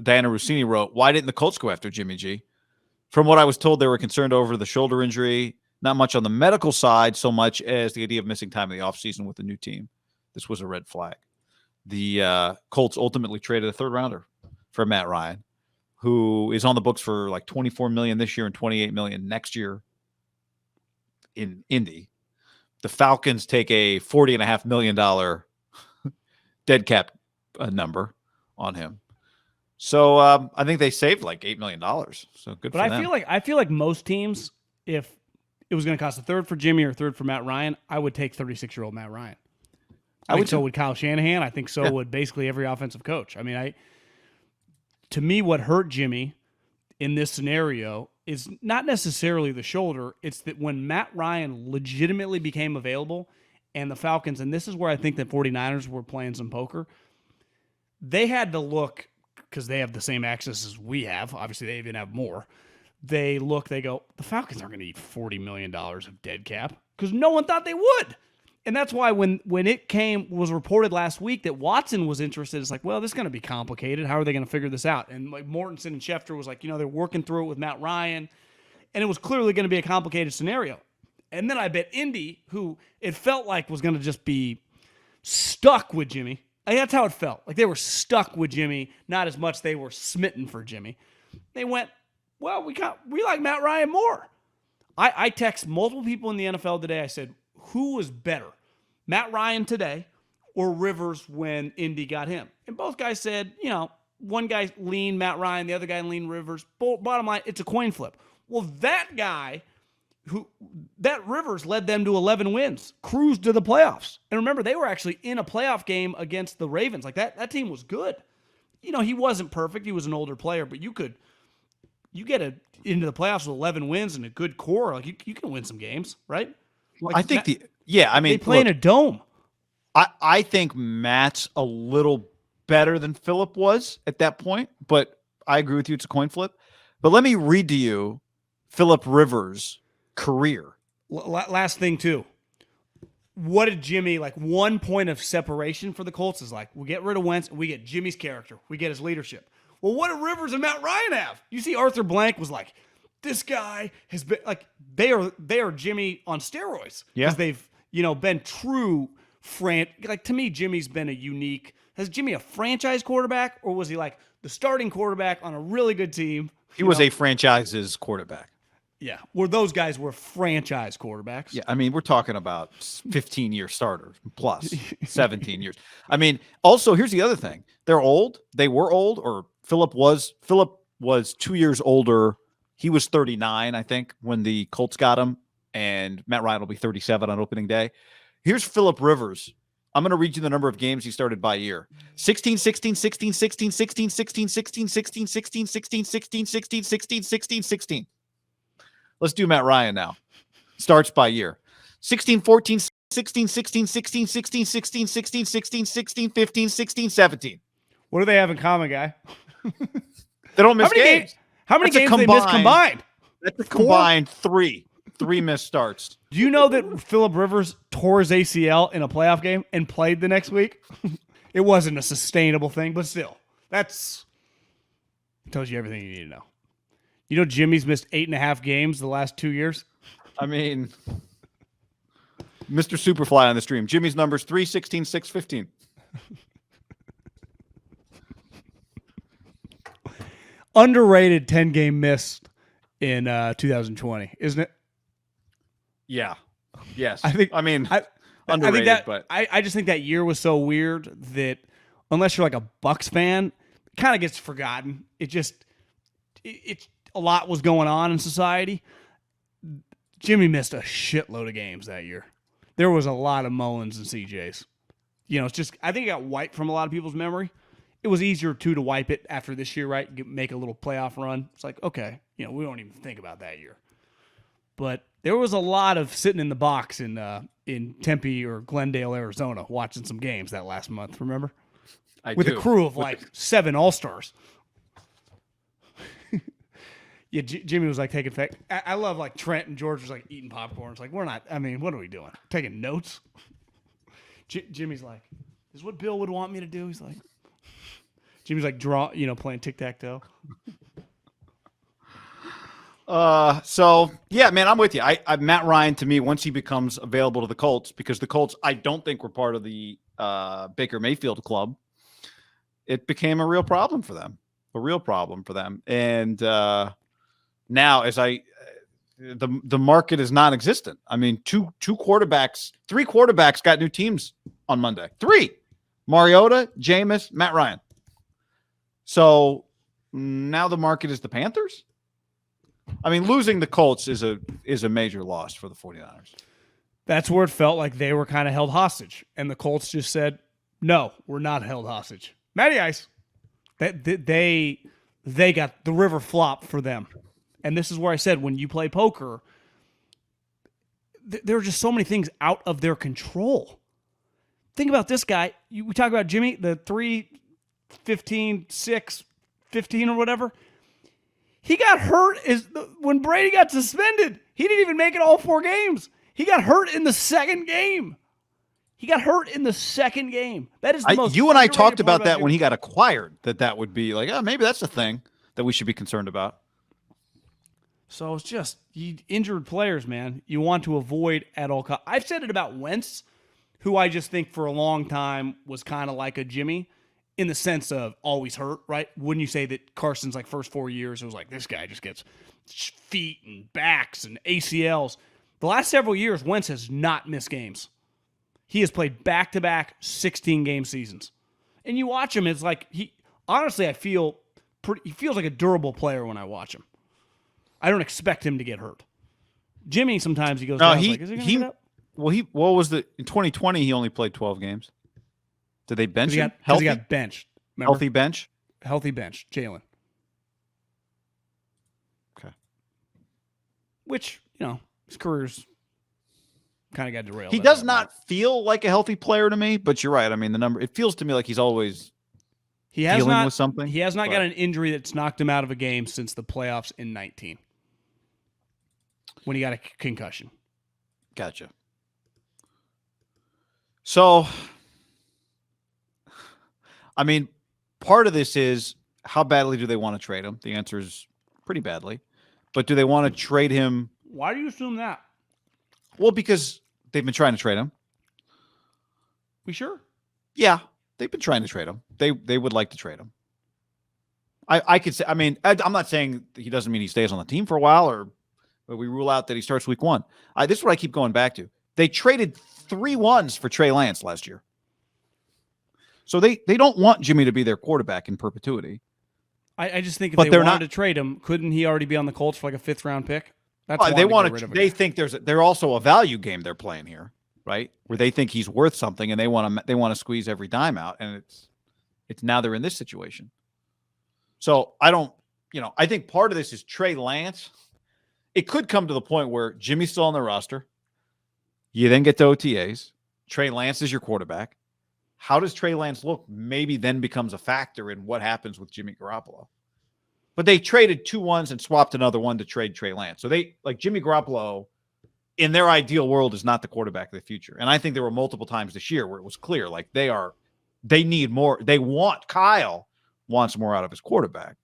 Diana Rossini wrote, why didn't the Colts go after Jimmy G? From what I was told, they were concerned over the shoulder injury, not much on the medical side, so much as the idea of missing time in the offseason with the new team. This was a red flag. The Colts ultimately traded a third rounder for Matt Ryan, who is on the books for like $24 million this year and $28 million next year in Indy. The Falcons take a $40.5 million dead cap number on him. So I think they saved like $8 million. So good for them. But I feel like most teams, if it was going to cost a third for Jimmy or a third for Matt Ryan, I would take 36-year-old Matt Ryan. I think so would Kyle Shanahan. I think so would basically every offensive coach. I mean, to me, what hurt Jimmy in this scenario is not necessarily the shoulder. It's that when Matt Ryan legitimately became available and the Falcons, and this is where I think the 49ers were playing some poker, they had to look, because they have the same access as we have. Obviously, they even have more. They go, the Falcons aren't going to eat $40 million of dead cap because no one thought they would. And that's why when it was reported last week that Watson was interested, it's like, well, this is going to be complicated. How are they going to figure this out? And like Mortensen and Schefter was like, they're working through it with Matt Ryan. And it was clearly going to be a complicated scenario. And then I bet Indy, who it felt like was going to just be stuck with Jimmy. That's how it felt. Like they were stuck with Jimmy, not as much they were smitten for Jimmy. They went, well, we like Matt Ryan more. I text multiple people in the NFL today. I said, who was better, Matt Ryan today or Rivers when Indy got him? And both guys said, one guy leaned Matt Ryan, the other guy leaned Rivers. Bottom line, it's a coin flip. Well, that Rivers led them to 11 wins, cruised to the playoffs. And remember, they were actually in a playoff game against the Ravens. Like that team was good. He wasn't perfect. He was an older player, but you get into the playoffs with 11 wins and a good core. Like you can win some games, right? Like I think they play in a dome. I think Matt's a little better than Phillip was at that point, but I agree with you. It's a coin flip. But let me read to you Phillip Rivers' career. Last thing too. What did Jimmy, like 1 point of separation for the Colts is like, we get rid of Wentz and we get Jimmy's character. We get his leadership. Well, what do Rivers and Matt Ryan have? You see Arthur Blank was like, this guy has been like, they are Jimmy on steroids. Yeah. Because they've, been true like to me, Jimmy's been a unique, has Jimmy a franchise quarterback or was he like the starting quarterback on a really good team? He was a franchise's quarterback. Yeah. Where those guys were franchise quarterbacks. Yeah. I mean, we're talking about 15-year starters plus 17 years. I mean, also here's the other thing. They're old. They were old, or Phillip was 2 years older. He was 39, I think, when the Colts got him, and Matt Ryan will be 37 on opening day. Here's Phillip Rivers. I'm going to read you the number of games he started by year. 16, 16, 16, 16, 16, 16, 16, 16, 16, 16, 16, 16, 16, 16, 16. Let's do Matt Ryan now. Starts by year. 16, 14, 16, 16, 16, 16, 16, 16, 16, 16, 15, 16, 17. What do they have in common, guy? They don't miss games. How many games do they miss combined? That's a combined three missed starts. Do you know that Phillip Rivers tore his ACL in a playoff game and played the next week? It wasn't a sustainable thing, but still. That tells you everything you need to know. You know Jimmy's missed 8.5 games the last 2 years? I mean, Mr. Superfly on the stream. Jimmy's numbers 3, 16, 6, 15. Underrated 10-game miss in 2020, isn't it? Yeah. Yes. Underrated, but I just think that year was so weird that unless you're like a Bucks fan, it kind of gets forgotten. It's a lot was going on in society. Jimmy missed a shitload of games that year. There was a lot of Mullins and CJs. It's just, I think it got wiped from a lot of people's memory. It was easier to wipe it after this year, right? Make a little playoff run. It's like, okay, we don't even think about that year. But there was a lot of sitting in the box in Tempe or Glendale, Arizona, watching some games that last month. Remember? With a crew of like 7 All-Stars. Yeah, Jimmy was like taking effect. I love like Trent and George was like eating popcorn. It's like, what are we doing? Taking notes? Jimmy's like, this is what Bill would want me to do. He's like, Jimmy's like playing tic-tac-toe. So yeah, man, I'm with you. I Matt Ryan, to me, once he becomes available to the Colts, because the Colts, I don't think were part of the Baker Mayfield club, it became a real problem for them. And now, the market is non-existent. I mean, three quarterbacks got new teams on Monday. 3: Mariota, Jameis, Matt Ryan. So now the market is the Panthers. I mean, losing the Colts is a major loss for the 49ers. That's where it felt like they were kind of held hostage. And the Colts just said, no, we're not held hostage. Matty Ice. They got the river flop for them. And this is where I said, when you play poker, there are just so many things out of their control. Think about this guy. We talk about Jimmy, the 3, 15, 6, 15 or whatever. He got hurt when Brady got suspended. He didn't even make it all 4 games. He got hurt in the second game. That is the most. You and I talked about that when he got acquired, that would be like, oh, maybe that's the thing that we should be concerned about. So it's just injured players, man. You want to avoid at all costs. I've said it about Wentz, who I just think for a long time was kind of like a Jimmy in the sense of always hurt, right? Wouldn't you say that Carson's like first 4 years, it was like, this guy just gets feet and backs and ACLs. The last several years, Wentz has not missed games. He has played back-to-back 16-game seasons. And you watch him, it's like, honestly, he feels like a durable player when I watch him. I don't expect him to get hurt. Jimmy, sometimes he goes down. Is he going to get up? Well, in 2020, he only played 12 games. Did they bench him? He got benched. Remember? Healthy bench? Healthy bench. Jalen. Okay. Which, his career's kind of got derailed. He does not feel like a healthy player to me, but you're right. I mean, it feels to me like he's always dealing with something. He has not got an injury that's knocked him out of a game since the playoffs in 2019 when he got a concussion. Gotcha. So, I mean, part of this is how badly do they want to trade him? The answer is pretty badly. But do they want to trade him? Why do you assume that? Well, because they've been trying to trade him. We sure? Yeah, they've been trying to trade him. They would like to trade him. I could say, I mean, I'm not saying he doesn't mean he stays on the team for a while, but we rule out that he starts week 1. This is what I keep going back to. They traded 3 ones for Trey Lance last year. So they don't want Jimmy to be their quarterback in perpetuity. I just think if they wanted to trade him, couldn't he already be on the Colts for like a 5th round pick? That's they think they're also a value game they're playing here, right? Where they think he's worth something and they want to squeeze every dime out, and it's now they're in this situation. So I think part of this is Trey Lance. It could come to the point where Jimmy's still on the roster. You then get to OTAs. Trey Lance is your quarterback. How does Trey Lance look? Maybe then becomes a factor in what happens with Jimmy Garoppolo. But they traded 2 ones and swapped another one to trade Trey Lance. So Jimmy Garoppolo, in their ideal world, is not the quarterback of the future. And I think there were multiple times this year where it was clear, like they need more. Kyle wants more out of his quarterback.